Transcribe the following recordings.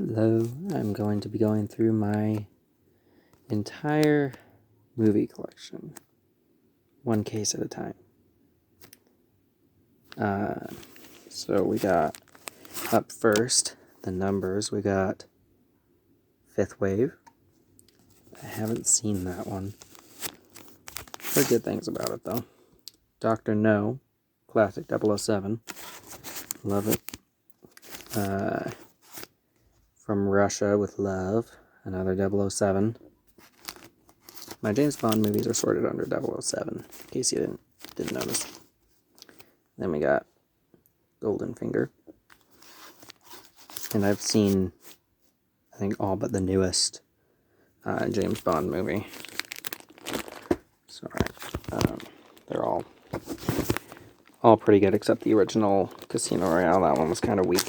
Hello, I'm going to be going through my entire movie collection, one case at a time. So we got up first, the numbers. We got Fifth Wave. I haven't seen that one. Heard good things about it though. Dr. No, classic 007. Love it. From Russia with Love, another 007. My James Bond movies are sorted under 007, in case you didn't notice. Then we got Goldfinger. And I've seen, I think, all but the newest James Bond movie. So, they're all pretty good, except the original Casino Royale. That one was kind of weak.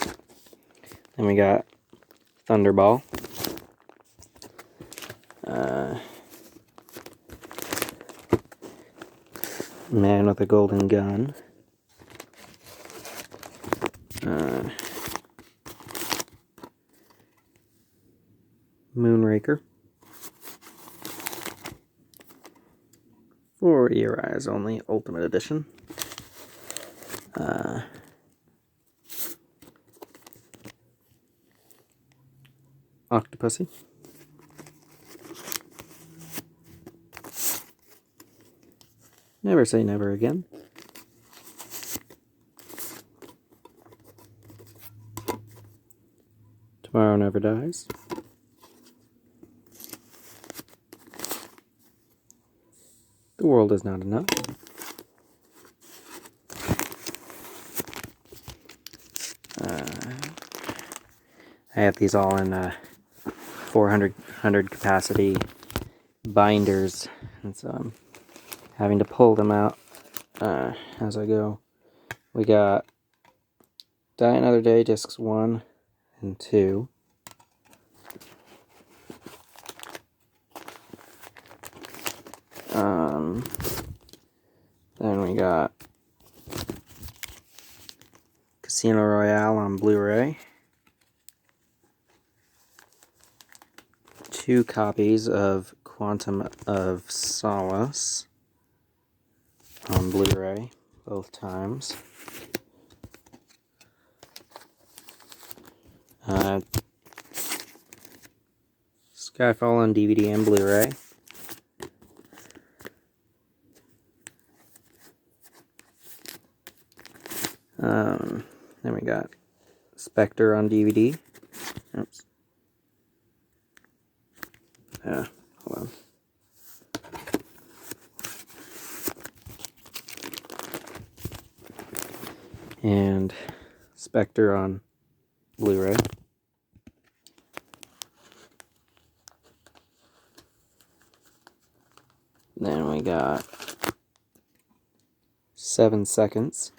Then we got Thunderball. Man with a Golden Gun. Moonraker. For Your Eyes Only, Ultimate Edition. Octopussy. Never Say Never Again. Tomorrow Never Dies. The World Is Not Enough. I have these all in 400 capacity binders, and so I'm having to pull them out as I go. We got Die Another Day, discs 1 and 2. Then we got Casino Royale on Blu-ray. 2 copies of Quantum of Solace on Blu-ray, both times. Skyfall on DVD and Blu-ray. Then we got Spectre on DVD. Oops. Hold on. And Spectre on Blu-ray. Then we got 7 Seconds.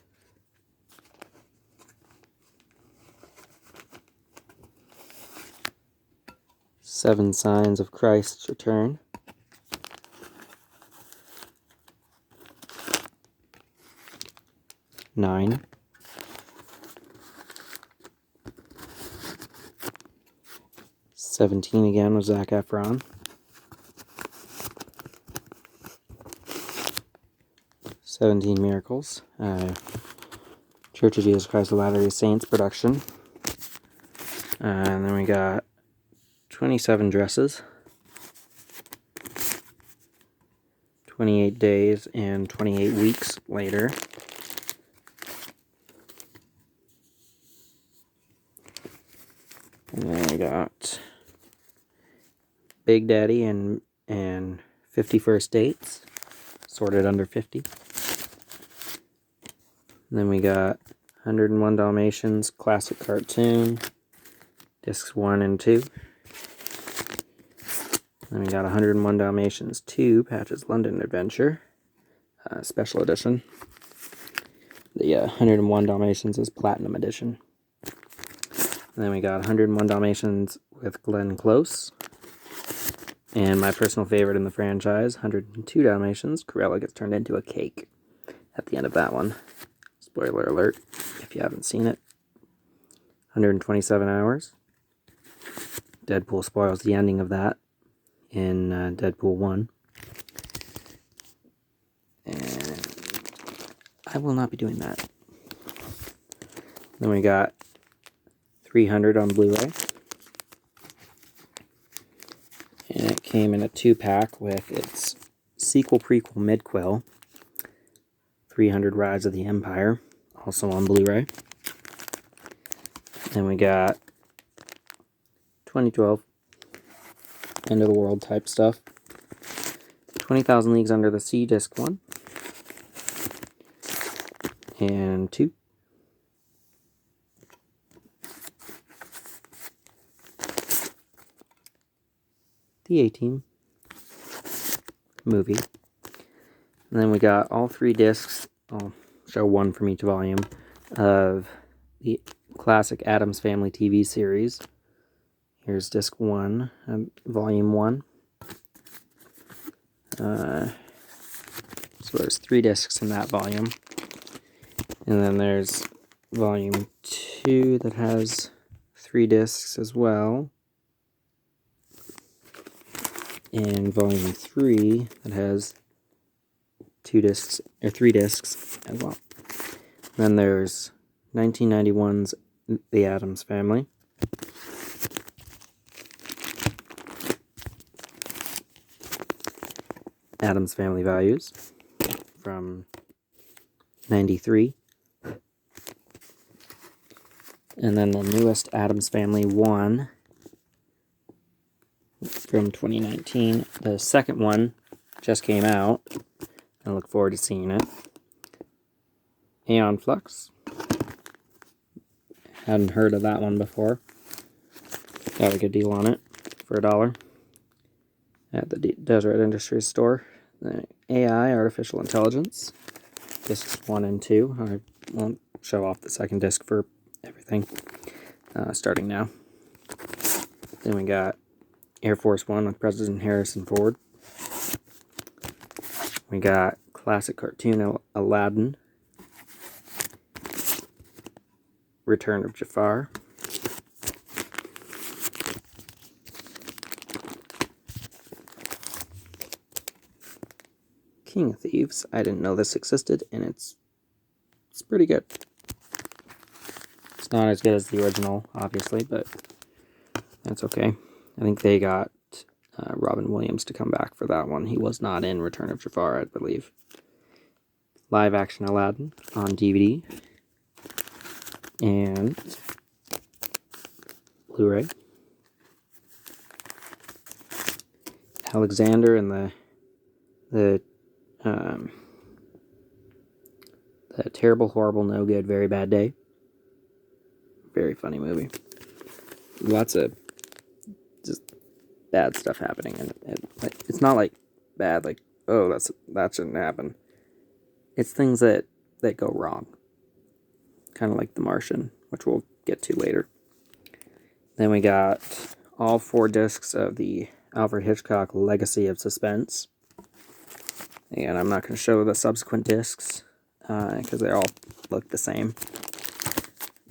Seven Signs of Christ's Return. Nine. 17 again with Zac Efron. 17 Miracles. Church of Jesus Christ of Latter-day Saints production. And then we got 27 Dresses. 28 Days and 28 Weeks Later. And then we got Big Daddy and 50 First Dates, sorted under 50. And then we got 101 Dalmatians, classic cartoon, discs 1 and 2. Then we got 101 Dalmatians 2, Patch's London Adventure, special edition. The 101 Dalmatians is Platinum Edition. And then we got 101 Dalmatians with Glenn Close. And my personal favorite in the franchise, 102 Dalmatians, Cruella gets turned into a cake at the end of that one. Spoiler alert, if you haven't seen it. 127 Hours. Deadpool spoils the ending of that in Deadpool 1. And I will not be doing that. Then we got 300 on Blu-ray. And it came in a 2-pack with its sequel, prequel, midquel, 300 Rise of the Empire, also on Blu-ray. Then we got 2012, End of the World type stuff. 20,000 Leagues Under the Sea, disc 1. And 2. The A-Team movie. And then we got all 3 discs, I'll show one from each volume, of the classic Addams Family TV series. Here's disc 1, volume 1. So there's 3 discs in that volume. And then there's volume 2 that has 3 discs as well. And volume 3 that has 2 discs, or 3 discs as well. Then there's 1991's The Addams Family. Addams Family Values from 93. And then the newest Addams Family 1 from 2019. The second one just came out. I look forward to seeing it. Aeon Flux. Hadn't heard of that one before. Got a good deal on it for $1 at the Deseret Industries store. The AI, Artificial Intelligence, discs 1 and 2. I won't show off the second disc for everything, starting now. Then we got Air Force One with President Harrison Ford. We got classic cartoon Aladdin, Return of Jafar. King of Thieves. I didn't know this existed, and it's pretty good. It's not as good as the original, obviously, but that's okay. I think they got Robin Williams to come back for that one. He was not in Return of Jafar, I believe. Live action Aladdin on DVD and Blu-ray. Alexander and the Terrible, Horrible, No Good, Very Bad Day. Very funny movie. Lots of just bad stuff happening, and it's not like bad, like, oh, that shouldn't happen. It's things that go wrong. Kind of like The Martian, which we'll get to later. Then we got all 4 discs of the Alfred Hitchcock Legacy of Suspense. And I'm not going to show the subsequent discs because they all look the same.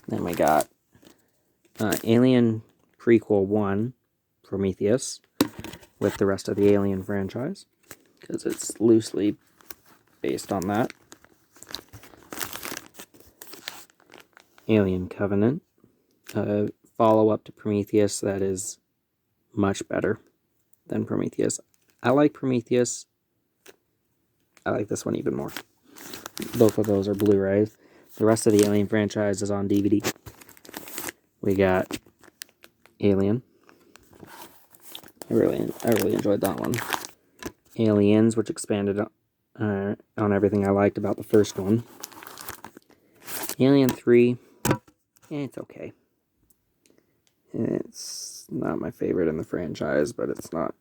Then we got Alien Prequel 1, Prometheus, with the rest of the Alien franchise, because it's loosely based on that. Alien Covenant, a follow-up to Prometheus that is much better than Prometheus. I like Prometheus. I like this one even more. Both of those are Blu-rays. The rest of the Alien franchise is on DVD. We got Alien. I really enjoyed that one. Aliens, which expanded on everything I liked about the first one. Alien 3, it's okay. It's not my favorite in the franchise, but it's not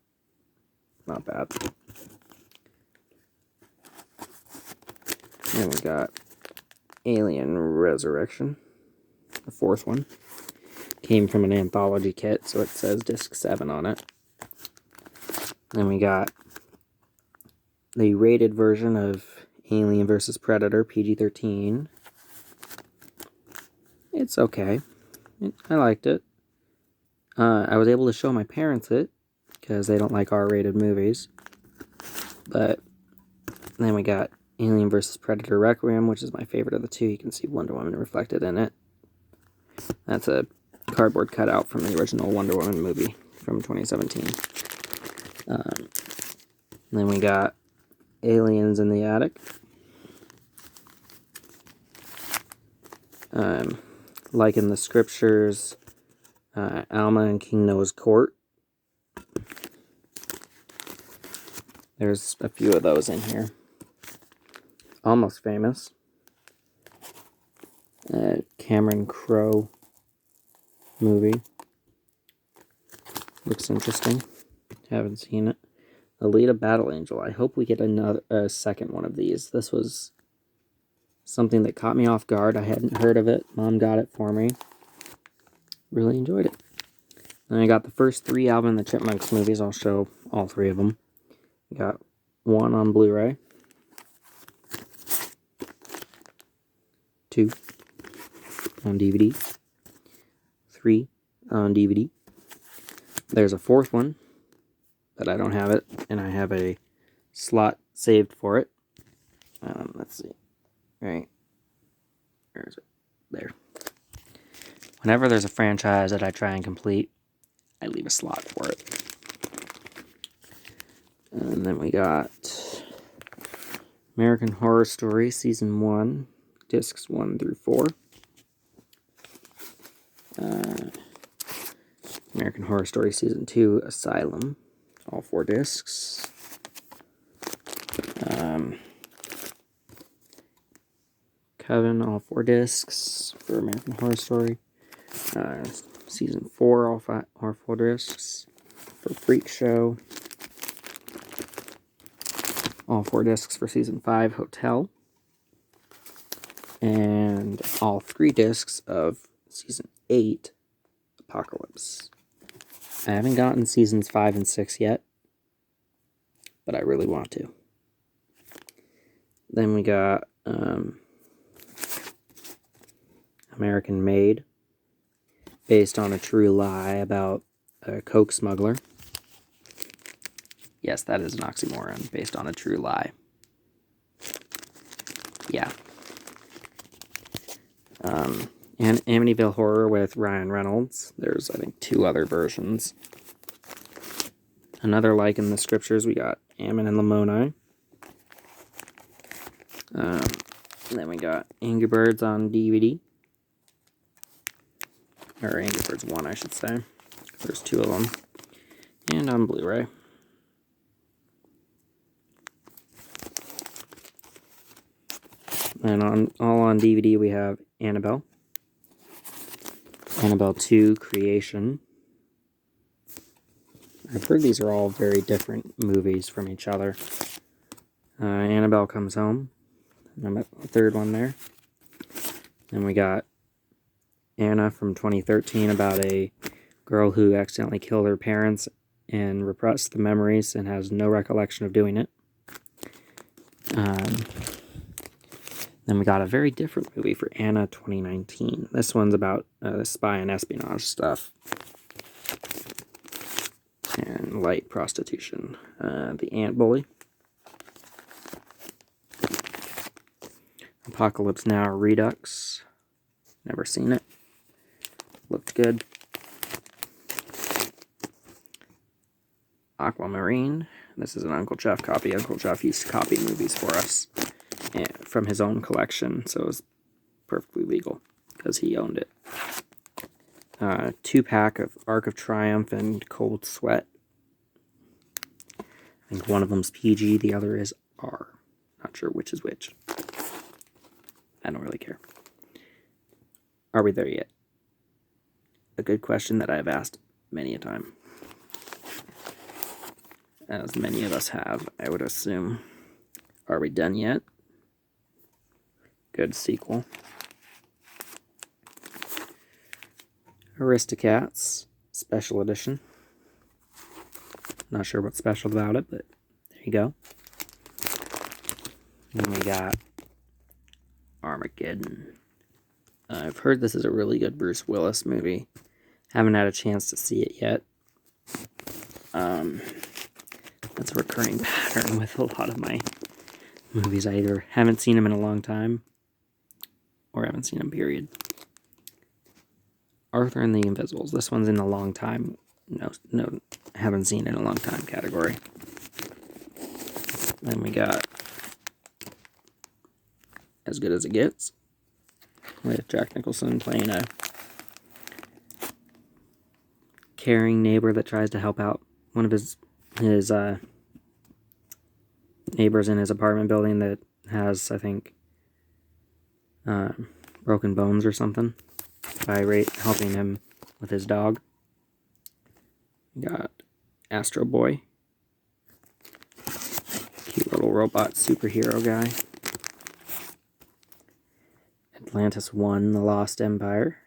bad. And we got Alien Resurrection, the 4th one. Came from an anthology kit, so it says disc 7 on it. Then we got the rated version of Alien vs. Predator, PG-13. It's okay. I liked it. I was able to show my parents it, because they don't like R-rated movies. But then we got Alien vs. Predator Requiem, which is my favorite of the two. You can see Wonder Woman reflected in it. That's a cardboard cutout from the original Wonder Woman movie from 2017. Then we got Aliens in the Attic. Like in the Scriptures, Alma and King Noah's Court. There's a few of those in here. Almost Famous. Cameron Crowe movie. Looks interesting. Haven't seen it. Alita Battle Angel. I hope we get a second one of these. This was something that caught me off guard. I hadn't heard of it. Mom got it for me. Really enjoyed it. Then I got the first 3 Alvin and the Chipmunks movies. I'll show all 3 of them. Got 1 on Blu-ray. 2 on DVD. 3 on DVD. There's a 4th one, but I don't have it, and I have a slot saved for it. Let's see. Right. Where is it? There. Whenever there's a franchise that I try and complete, I leave a slot for it. And then we got American Horror Story Season 1, Discs 1 through 4. American Horror Story Season 2, Asylum, all 4 discs. Coven, all 4 discs for American Horror Story. Season 4, all 4 discs for Freak Show. All 4 discs for Season 5, Hotel. And all 3 discs of Season 8, Apocalypse. I haven't gotten Seasons 5 and 6 yet, but I really want to. Then we got American Made, based on a true lie about a coke smuggler. Yes, that is an oxymoron, based on a true lie. Yeah. And Amityville Horror with Ryan Reynolds. There's, I think, 2 other versions. Another like in the Scriptures, we got Ammon and Lamoni. Then we got Angry Birds on DVD. Or Angry Birds 1, I should say. There's 2 of them. And on Blu-ray. And all on DVD we have Annabelle. Annabelle 2, Creation. I've heard these are all very different movies from each other. Annabelle Comes Home. The 3rd one there. Then we got Anna from 2013, about a girl who accidentally killed her parents and repressed the memories and has no recollection of doing it. Then we got a very different movie for Anna 2019. This one's about spy and espionage stuff. And light prostitution. The Ant Bully. Apocalypse Now Redux. Never seen it. Looked good. Aquamarine. This is an Uncle Jeff copy. Uncle Jeff used to copy movies for us from his own collection, so it was perfectly legal because he owned it. 2-pack of Arc of Triumph and Cold Sweat. I think one of them's PG, the other is R. Not sure which is which. I don't really care. Are we there yet? A good question that I've asked many a time. As many of us have, I would assume. Are we done yet? Good sequel. Aristocats, Special Edition. Not sure what's special about it, but there you go. Then we got Armageddon. I've heard this is a really good Bruce Willis movie. Haven't had a chance to see it yet. That's a recurring pattern with a lot of my movies. I either haven't seen them in a long time or haven't seen them, period. Arthur and the Invisibles. This one's in a long time. No, haven't seen in a long time category. Then we got As Good as It Gets, with Jack Nicholson playing a caring neighbor that tries to help out one of his neighbors in his apartment building that has, I think, broken bones or something, by helping him with his dog. We got Astro Boy, cute little robot superhero guy. Atlantis 1, The Lost Empire.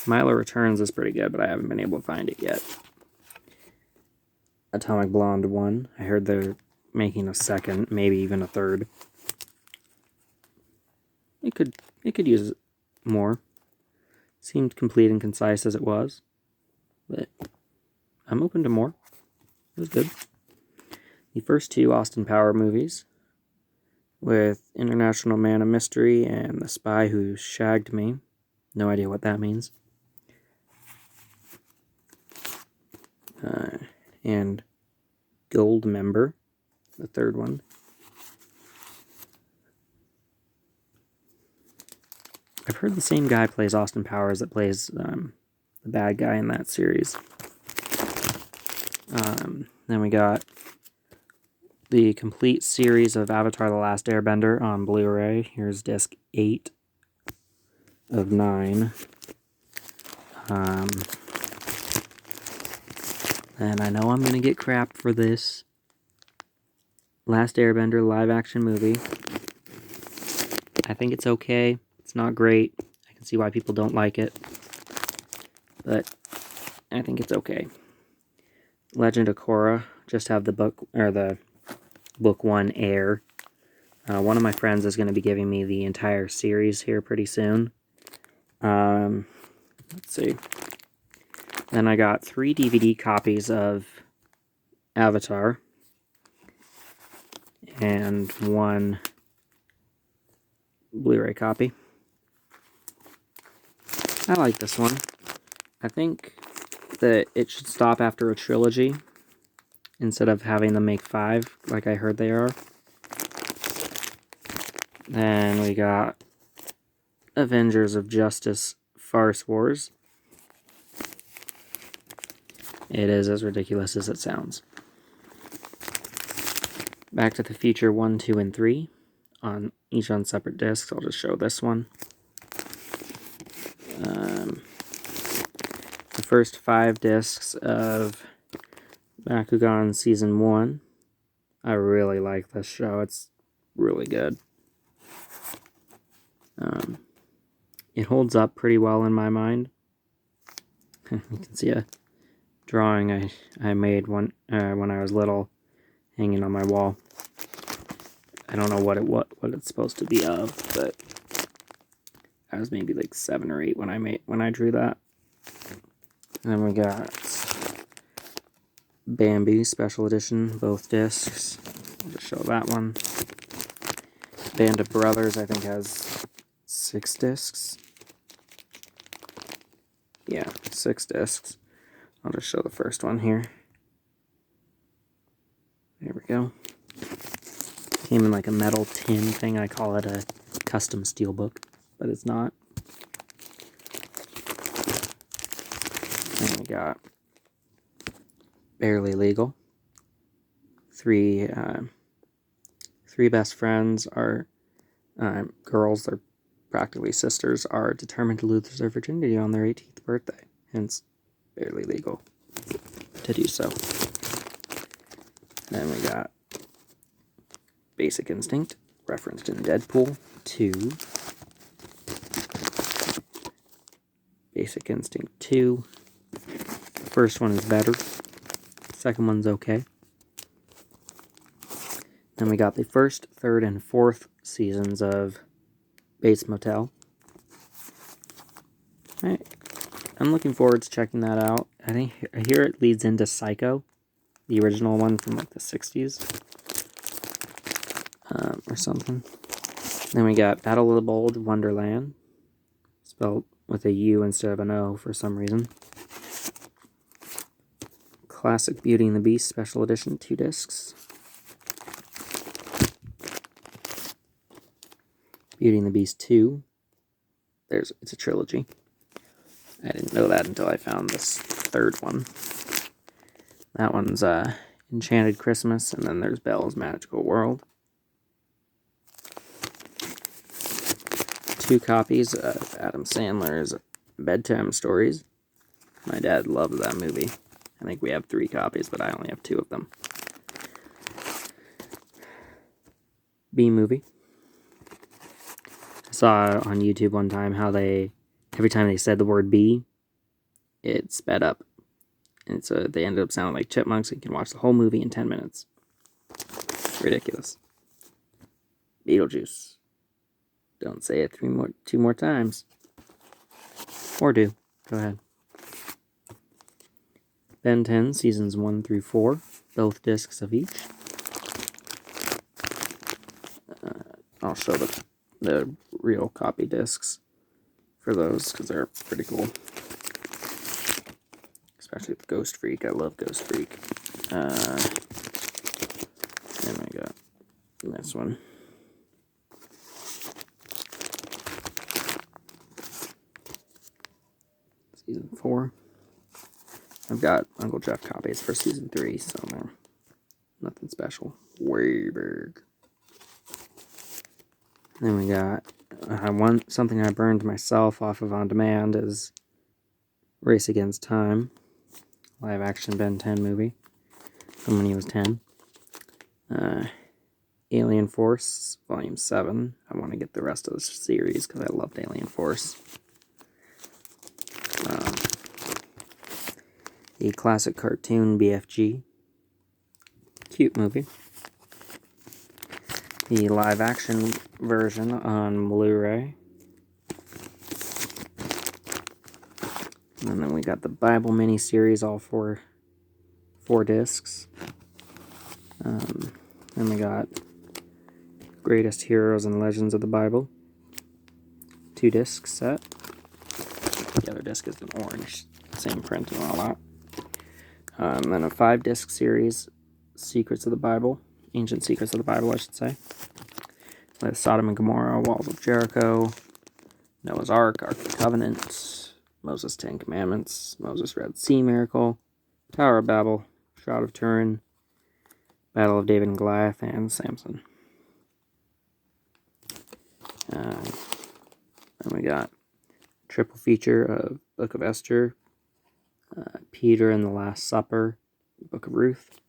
Milo Returns is pretty good, but I haven't been able to find it yet. Atomic Blonde 1. I heard they're making a second, maybe even a third. It could use more. Seemed complete and concise as it was, but I'm open to more. It was good. The first 2 Austin Power movies, with International Man of Mystery and The Spy Who Shagged Me. No idea what that means. And Goldmember, the third one. I've heard the same guy plays Austin Powers that plays the bad guy in that series. Then we got the complete series of Avatar: The Last Airbender on Blu-ray. Here's disc 8 of 9. And I know I'm going to get crap for this. Last Airbender live-action movie. I think it's okay. It's not great. I can see why people don't like it. But I think it's okay. Legend of Korra. Just have the book, or the book 1 air. One of my friends is going to be giving me the entire series here pretty soon. Let's see. Then I got 3 DVD copies of Avatar. And 1 Blu-ray copy. I like this one. I think that it should stop after a trilogy instead of having them make 5 like I heard they are. Then we got Avengers of Justice Farce Wars. It is as ridiculous as it sounds. Back to the Future 1, 2, and 3, each on separate discs. I'll just show this one. The first 5 discs of Bakugan Season 1. I really like this show. It's really good. It holds up pretty well in my mind. You can see a drawing I made when I was little, hanging on my wall. I don't know what it's supposed to be of, but I was maybe like 7 or 8 when I drew that. And then we got Bambi Special Edition, both discs. I'll just show that one. Band of Brothers, I think, has 6 discs. Yeah, 6 discs. I'll just show the first one here. There we go. Came in like a metal tin thing. I call it a custom steelbook, but it's not. And we got Barely Legal. 3 best friends are girls, they're practically sisters, are determined to lose their virginity on their 18th birthday. Hence, barely legal to do so. Then we got Basic Instinct, referenced in Deadpool 2. Basic Instinct 2. The first one is better. The second one's okay. Then we got the first, third, and fourth seasons of Bates Motel. Right. I'm looking forward to checking that out. I hear it leads into Psycho, the original one from like the 60s or something. Then we got Battle of the Bold Wonderland, spelled with a U instead of an O for some reason. Classic Beauty and the Beast Special Edition, 2 discs. Beauty and the Beast 2. It's a trilogy. I didn't know that until I found this third one. That one's Enchanted Christmas, and then there's Belle's Magical World. 2 copies of Adam Sandler's Bedtime Stories. My dad loved that movie. I think we have 3 copies, but I only have 2 of them. B-Movie. I saw on YouTube one time how every time they said the word B, it sped up. And so they ended up sounding like chipmunks. You can watch the whole movie in 10 minutes. Ridiculous. Beetlejuice. Don't say it 2 more times. Or do. Go ahead. Ben 10, seasons 1 through 4. Both discs of each. I'll show the real copy discs for those, because they're pretty cool. Especially with Ghost Freak. I love Ghost Freak. And I got this one. Season 4. I've got Uncle Jeff copies for season 3, so they're nothing special. Wayberg. Then we got something I burned myself off of On Demand is Race Against Time, live action Ben 10 movie from when he was 10. Alien Force, Volume 7. I want to get the rest of the series because I loved Alien Force. The classic cartoon BFG. Cute movie. The live action version on Blu-ray. And then we got the Bible miniseries, all 4 discs. Then we got Greatest Heroes and Legends of the Bible. 2 disc set. The other disc is an orange. Same print and all that. And then a 5 disc series, Secrets of the Bible. Ancient Secrets of the Bible, I should say. With Sodom and Gomorrah, Walls of Jericho, Noah's Ark, Ark of the Covenant, Moses' 10 Commandments, Moses' Red Sea Miracle, Tower of Babel, Shroud of Turin, Battle of David and Goliath, and Samson. Then we got triple feature of Book of Esther, Peter and the Last Supper, Book of Ruth,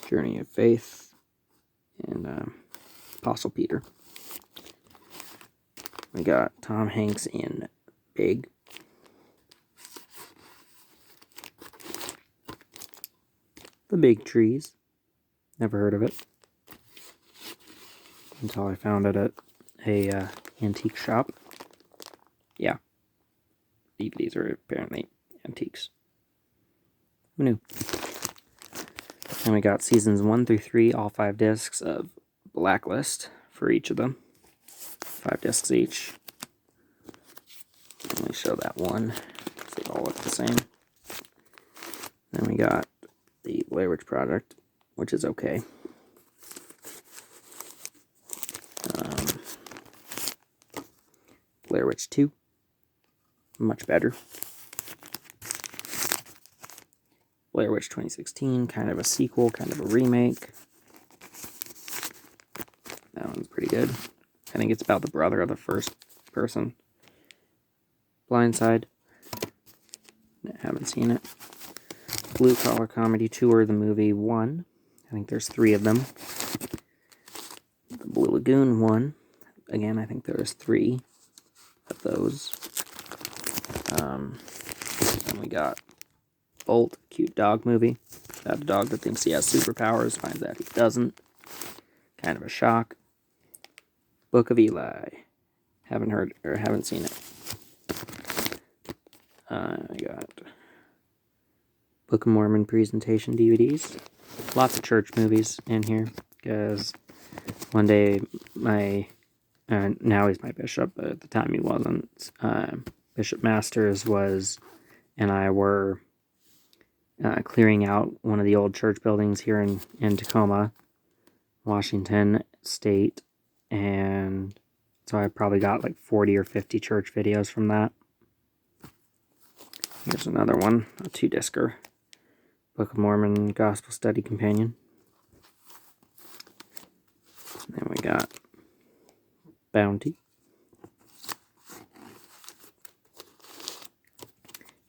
Journey of Faith, and Apostle Peter. We got Tom Hanks in Big. The Big Trees. Never heard of it until I found it at a antique shop. Yeah. DVDs are apparently antiques. Who knew? And we got seasons 1 through 3, all 5 discs of Blacklist for each of them. 5 discs each. Let me show that one. They all look the same. Then we got the Blair Witch Project, which is okay. Blair Witch 2, much better. Blair Witch 2016, kind of a sequel, kind of a remake. That one's pretty good. I think it's about the brother of the first person. Blindside. Haven't seen it. Blue Collar Comedy Tour, the movie 1. I think there's 3 of them. The Blue Lagoon 1. Again, I think there's 3 of those. Then we got Bolt, cute dog movie. About a dog that thinks he has superpowers, finds out he doesn't. Kind of a shock. Book of Eli. Haven't heard or haven't seen it. I got Book of Mormon presentation DVDs. Lots of church movies in here, because one day now he's my bishop, but at the time he wasn't. Bishop Masters and I were clearing out one of the old church buildings here in Tacoma, Washington State, and so I probably got like 40 or 50 church videos from that. Here's another one, a 2-discer, Book of Mormon Gospel Study Companion. Then we got Bounty.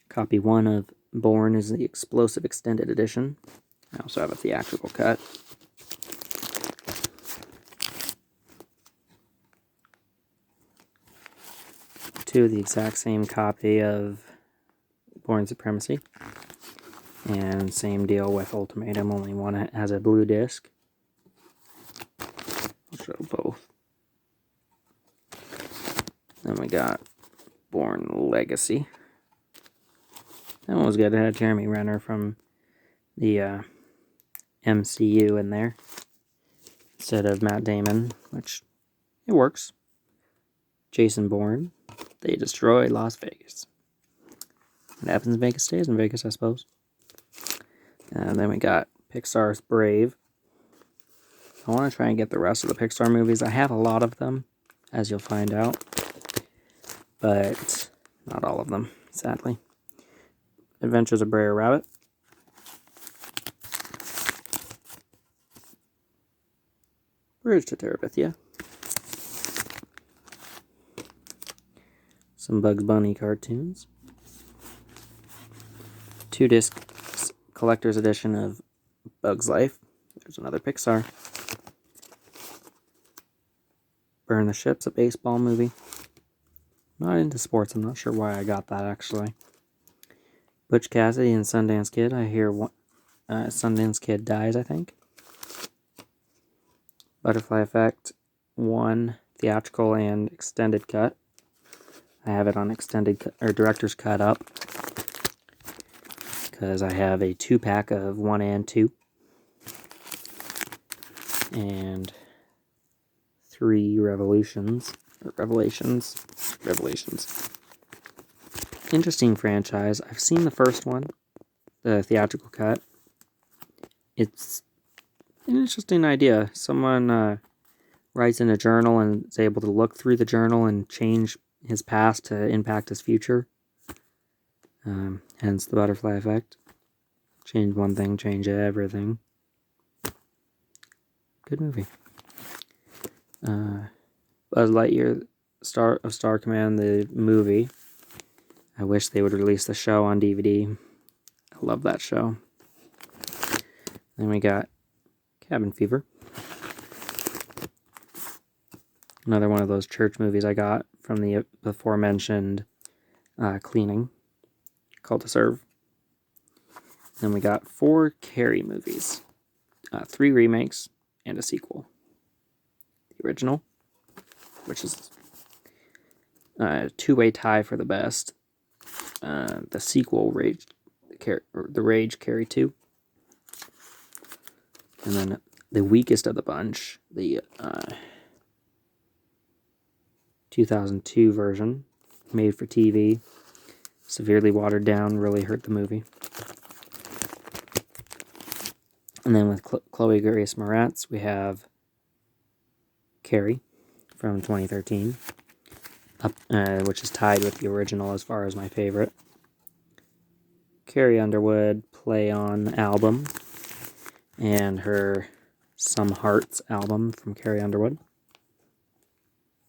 Copy 1 of Born is the Explosive Extended Edition. I also have a theatrical cut. Two, the exact same copy of Born Supremacy. And same deal with Ultimatum, only one has a blue disc. I'll show both. Then we got Born Legacy. That one was good. It had Jeremy Renner from the MCU in there instead of Matt Damon, which it works. Jason Bourne. They destroy Las Vegas. What happens in Vegas stays in Vegas, I suppose. And then we got Pixar's Brave. I want to try and get the rest of the Pixar movies. I have a lot of them, as you'll find out, but not all of them, sadly. Adventures of Brer Rabbit. Bridge to Terabithia. Some Bugs Bunny cartoons. 2-disc collector's edition of Bug's Life. There's another Pixar. Burn the Ships, a baseball movie. Not into sports. I'm not sure why I got that, actually. Butch Cassidy and Sundance Kid. I hear Sundance Kid dies, I think. Butterfly Effect 1, theatrical and extended cut. I have it on director's cut up, because I have a 2-pack of 1 and 2. And 3 Revelations. Interesting franchise. I've seen the first one, the theatrical cut. It's an interesting idea. Someone writes in a journal and is able to look through the journal and change his past to impact his future. Hence the butterfly effect. Change one thing, change everything. Good movie. Buzz Lightyear, Star Command, the movie. I wish they would release the show on DVD. I love that show. Then we got Cabin Fever. Another one of those church movies I got from the aforementioned cleaning. Call to Serve. Then we got 4 Carrie movies. 3 remakes and a sequel. The original, which is a 2-way tie for the best. The sequel, The Rage Carrie 2. And then the weakest of the bunch, the 2002 version, made for TV, severely watered down, really hurt the movie. And then with Chloe Grace Moretz, we have Carrie from 2013, which is tied with the original as far as my favorite. Carrie Underwood Play On album, and her Some Hearts album from Carrie Underwood.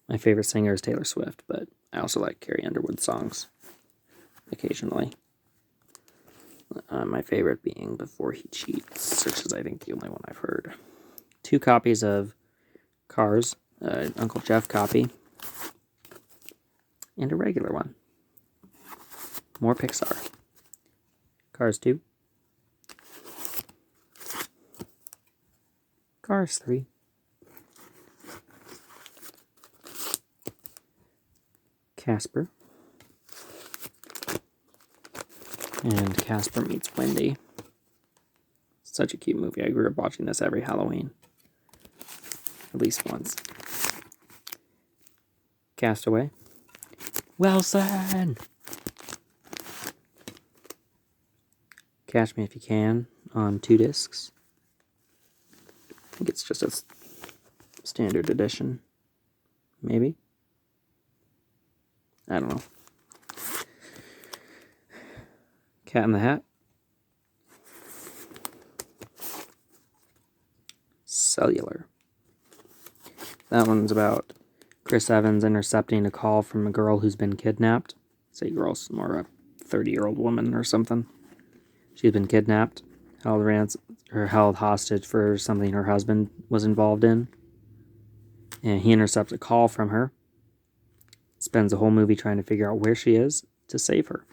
My favorite singer is Taylor Swift, but I also like Carrie Underwood songs occasionally. My favorite being Before He Cheats, which is, I think, the only one I've heard. 2 copies of Cars, Uncle Jeff copy, and a regular one. More Pixar. Cars 2. Cars 3. Casper. and Casper Meets Wendy. Such a cute movie. I grew up watching this every Halloween. At least once. Castaway. Wilson! Catch Me If You Can on 2 discs. I think it's just a standard edition. Maybe? I don't know. Cat in the Hat. Cellular. That one's about Chris Evans intercepting a call from a girl who's been kidnapped. Say girl's more a 30-year-old woman or something. She's been kidnapped, held hostage for something her husband was involved in. And he intercepts a call from her. Spends the whole movie trying to figure out where she is to save her.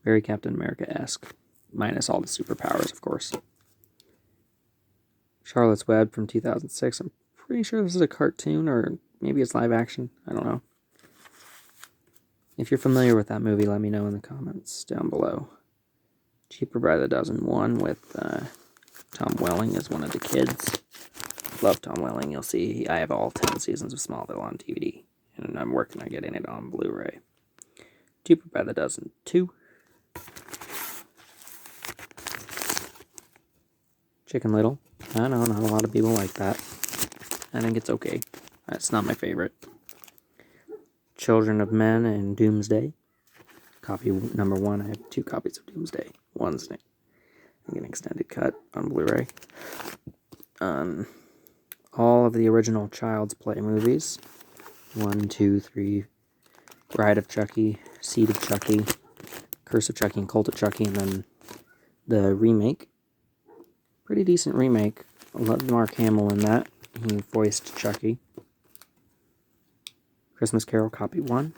Very Captain America-esque. Minus all the superpowers, of course. Charlotte's Web from 2006. I'm pretty sure this is a cartoon, or maybe it's live action. I don't know. If you're familiar with that movie, let me know in the comments down below. Cheaper by the Dozen 1 with Tom Welling as one of the kids. Love Tom Welling. You'll see I have all 10 seasons of Smallville on DVD, and I'm working on getting it on Blu-ray. Cheaper by the Dozen 2. Chicken Little. I know, not a lot of people like that. I think it's okay. It's not my favorite. Children of Men and Doomsday. Copy number 1. I have 2 copies of Doomsday. One's an extended cut on Blu-ray. All of the original Child's Play movies. 1, 2, 3. Bride of Chucky, Seed of Chucky, Curse of Chucky, and Cult of Chucky, and then the remake. Pretty decent remake. I love Mark Hamill in that. He voiced Chucky. Christmas Carol, copy 1.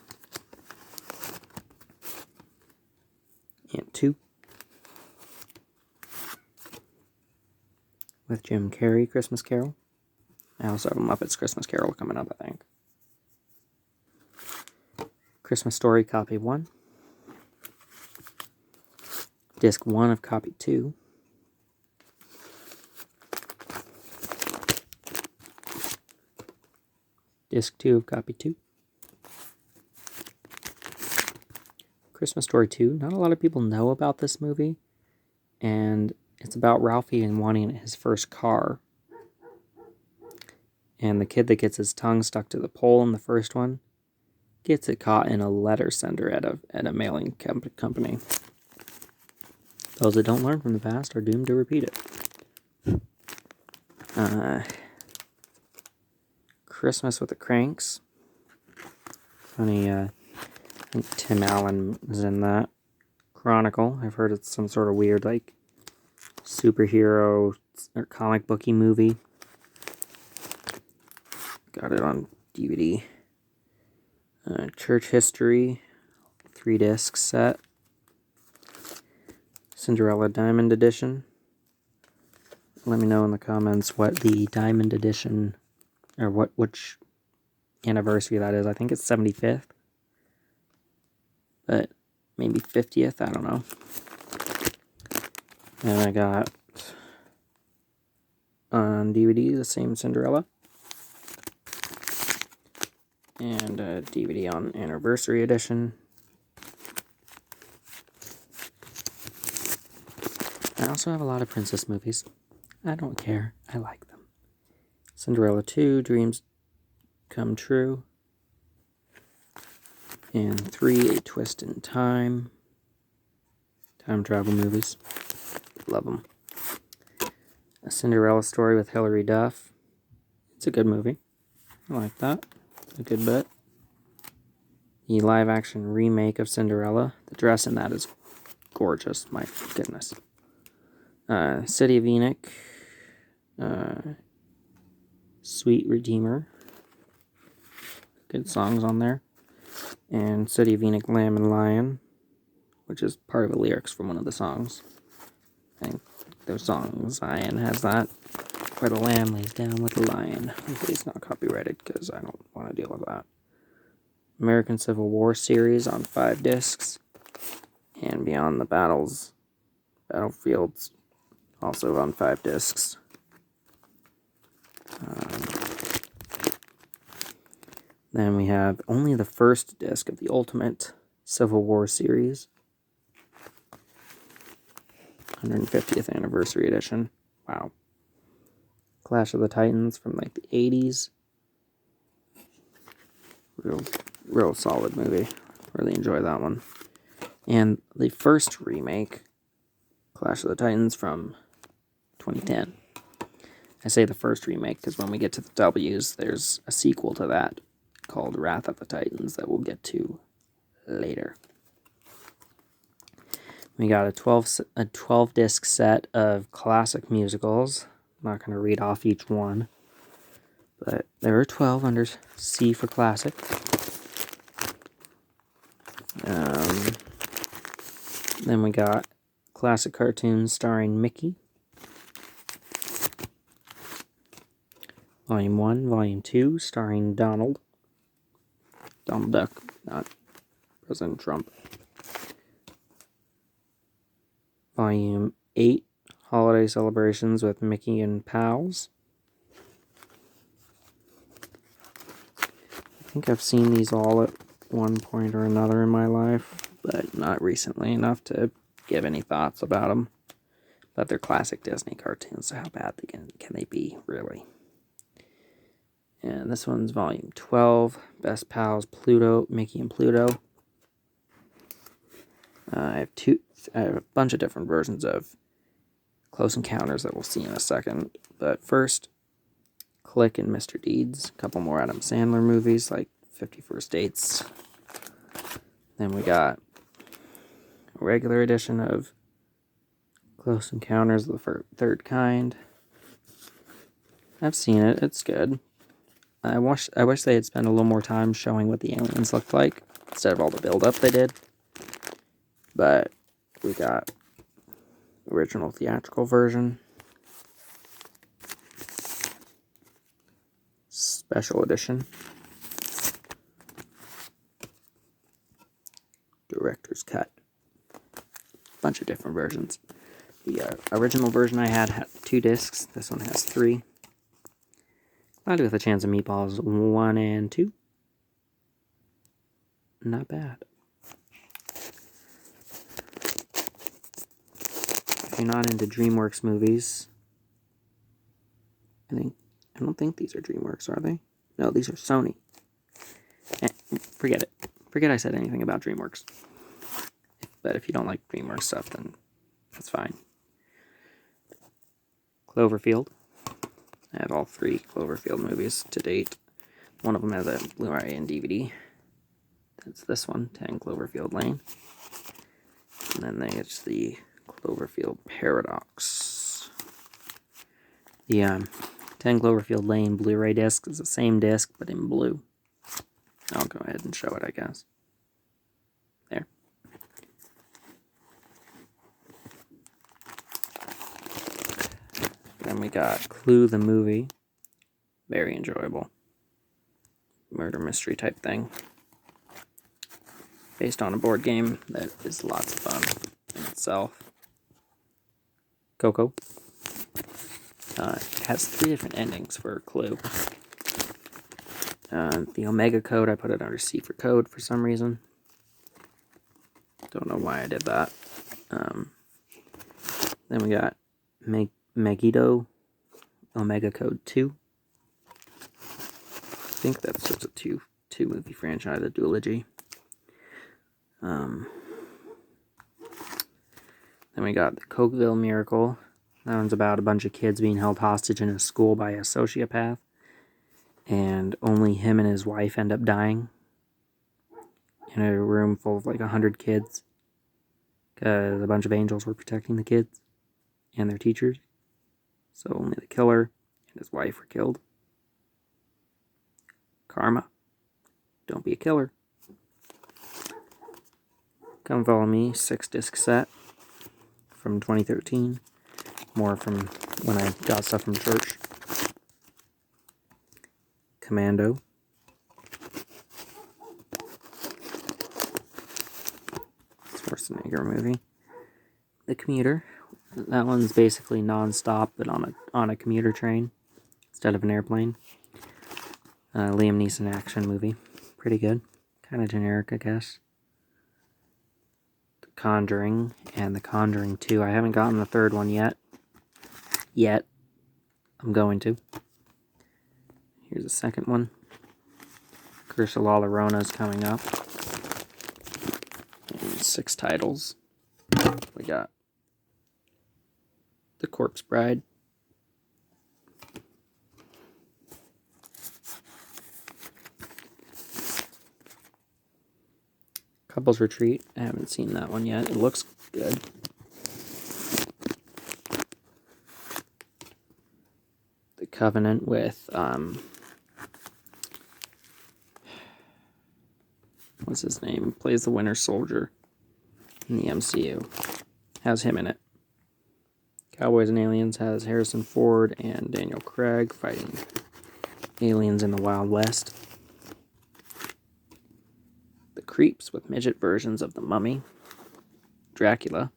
And 2. With Jim Carrey, Christmas Carol. I also have a Muppets Christmas Carol coming up, I think. Christmas Story, copy 1. Disc 1 of copy 2. Disc 2 of copy 2. Christmas Story 2. Not a lot of people know about this movie. And it's about Ralphie and wanting his first car. And the kid that gets his tongue stuck to the pole in the first one gets it caught in a letter sender at a mailing company. Those that don't learn from the past are doomed to repeat it. Christmas with the Cranks. Funny, I think Tim Allen is in that. Chronicle. I've heard it's some sort of weird, like, superhero or comic booky movie. Got it on DVD. Church History. 3 disc set. Cinderella Diamond Edition. Let me know in the comments what the Diamond Edition, or which anniversary that is. I think it's 75th. But maybe 50th, I don't know. And I got on DVD the same Cinderella. And a DVD on Anniversary Edition. I also have a lot of princess movies. I don't care. I like them. Cinderella 2, Dreams Come True. And 3, A Twist in Time. Time travel movies. Love them. A Cinderella Story with Hilary Duff. It's a good movie. I like that. A good bit. The live-action remake of Cinderella. The dress in that is gorgeous. My goodness. City of Enoch. Sweet Redeemer. Good songs on there. And City of Enoch, Lamb and Lion, which is part of the lyrics from one of the songs. I think their song, Zion, has that. Where the lamb lays down with the lion. Hopefully it's not copyrighted, because I don't want to deal with that. American Civil War series on 5 discs. And Beyond the Battlefields, also on 5 discs. Then we have only the first disc of the Ultimate Civil War series. 150th Anniversary Edition. Wow. Clash of the Titans from like the 80s. Real solid movie. Really enjoy that one. And the first remake, Clash of the Titans from 2010. I say the first remake because when we get to the W's, there's a sequel to that called Wrath of the Titans that we'll get to later. We got a 12 disc set of classic musicals. I'm not going to read off each one, but there are 12 under C for classic. Then we got classic cartoons starring Mickey. Volume 1, Volume 2, starring Donald Duck, not President Trump. Volume 8, Holiday Celebrations with Mickey and Pals. I think I've seen these all at one point or another in my life, but not recently enough to give any thoughts about them. But they're classic Disney cartoons, so how bad can they be, really? And this one's Volume 12, Best Pals, Pluto, Mickey and Pluto. I have a bunch of different versions of Close Encounters that we'll see in a second. But first, Click and Mr. Deeds. A couple more Adam Sandler movies, like 50 First Dates. Then we got a regular edition of Close Encounters of the Third Kind. I've seen it. It's good. I wish they had spent a little more time showing what the aliens looked like instead of all the build-up they did. But we got original theatrical version, special edition, director's cut, bunch of different versions. The original version I had 2 discs. This one has 3. Cloudy with a Chance of Meatballs 1 and 2. Not bad. If you're not into DreamWorks movies, I don't think these are DreamWorks, are they? No, these are Sony. Forget it. Forget I said anything about DreamWorks. But if you don't like DreamWorks stuff, then that's fine. Cloverfield. I have all 3 Cloverfield movies to date. One of them has a Blu-ray and DVD. That's this one, 10 Cloverfield Lane. And then there's the Cloverfield Paradox. The 10 Cloverfield Lane Blu-ray disc is the same disc, but in blue. I'll go ahead and show it, I guess. There. Then we got Clue the movie. Very enjoyable. Murder mystery type thing. Based on a board game that is lots of fun in itself. Coco. It has 3 different endings for Clue. The Omega Code, I put it under C for code for some reason. Don't know why I did that. Then we got Megiddo, Omega Code 2. I think that's just a two movie franchise, a duology. Then we got the Cokeville Miracle. That one's about a bunch of kids being held hostage in a school by a sociopath. And only him and his wife end up dying. In a room full of like 100 kids. Because a bunch of angels were protecting the kids. And their teachers. So only the killer and his wife were killed. Karma. Don't be a killer. Come Follow Me, 6-disc set from 2013. More from when I got stuff from church. Commando. Schwarzenegger movie. The Commuter. That one's basically non-stop, but on a commuter train instead of an airplane. Liam Neeson action movie. Pretty good. Kind of generic, I guess. The Conjuring and The Conjuring 2. I haven't gotten the third one yet. I'm going to. Here's the second one. Curse of La Llorona is coming up. And 6 titles. We got The Corpse Bride. Couples Retreat. I haven't seen that one yet. It looks good. The Covenant with, what's his name? Plays the Winter Soldier in the MCU. Has him in it. Cowboys and Aliens has Harrison Ford and Daniel Craig fighting aliens in the Wild West. The Creeps with midget versions of The Mummy, Dracula,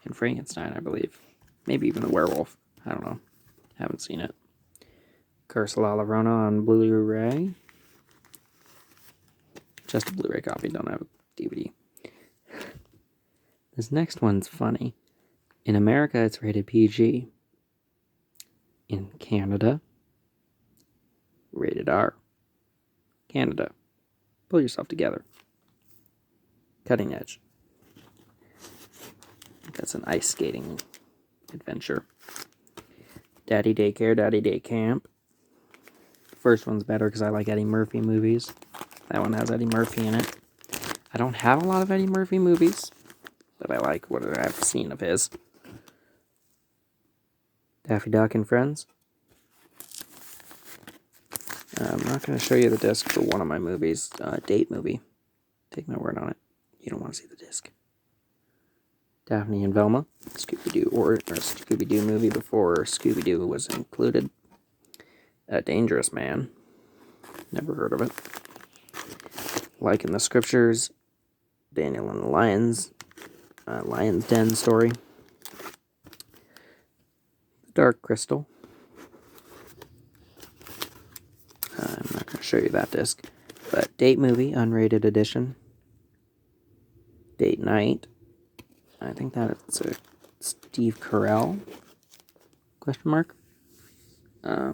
and Frankenstein, I believe. Maybe even the werewolf. I don't know. Haven't seen it. Curse of La Llorona on Blu-ray. Just a Blu-ray copy, don't have a DVD. This next one's funny. In America, it's rated PG. In Canada, rated R. Canada. Pull yourself together. Cutting Edge. That's an ice skating adventure. Daddy Daycare, Daddy Day Camp. The first one's better because I like Eddie Murphy movies. That one has Eddie Murphy in it. I don't have a lot of Eddie Murphy movies, but I like what I've seen of his. Daffy Duck and Friends. I'm not going to show you the disc for one of my movies. Date movie. Take my word on it. You don't want to see the disc. Daphne and Velma. Scooby-Doo or Scooby-Doo movie before Scooby-Doo was included. A Dangerous Man. Never heard of it. Like in the Scriptures. Daniel and the Lions. Lion's Den story. The Dark Crystal. I'm not going to show you that disc. But Date Movie, unrated edition. Date Night. I think that's a Steve Carell? Question mark? Yeah.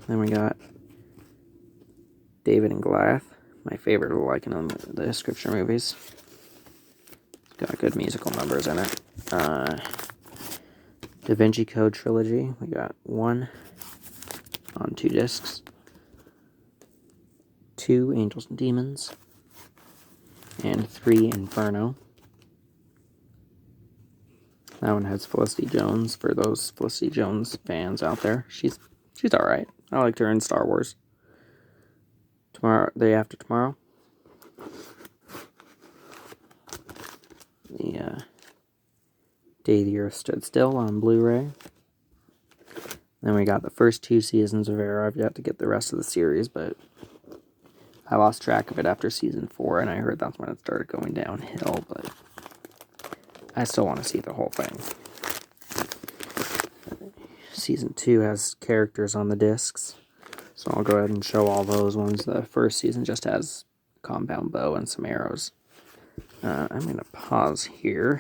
Then we got David and Goliath. My favorite of the Scripture movies. It's got good musical numbers in it. Da Vinci Code trilogy. We got 1 on 2 discs. 2 Angels and Demons. And 3 Inferno. That one has Felicity Jones, for those Felicity Jones fans out there. She's alright. I liked her in Star Wars. Day After Tomorrow. The Day the Earth Stood Still on Blu-ray. Then we got the first 2 seasons of Arrow. I've yet to get the rest of the series, but I lost track of it after season 4, and I heard that's when it started going downhill, but I still want to see the whole thing. Season 2 has characters on the discs, so I'll go ahead and show all those ones. The first season just has a compound bow and some arrows. I'm going to pause here.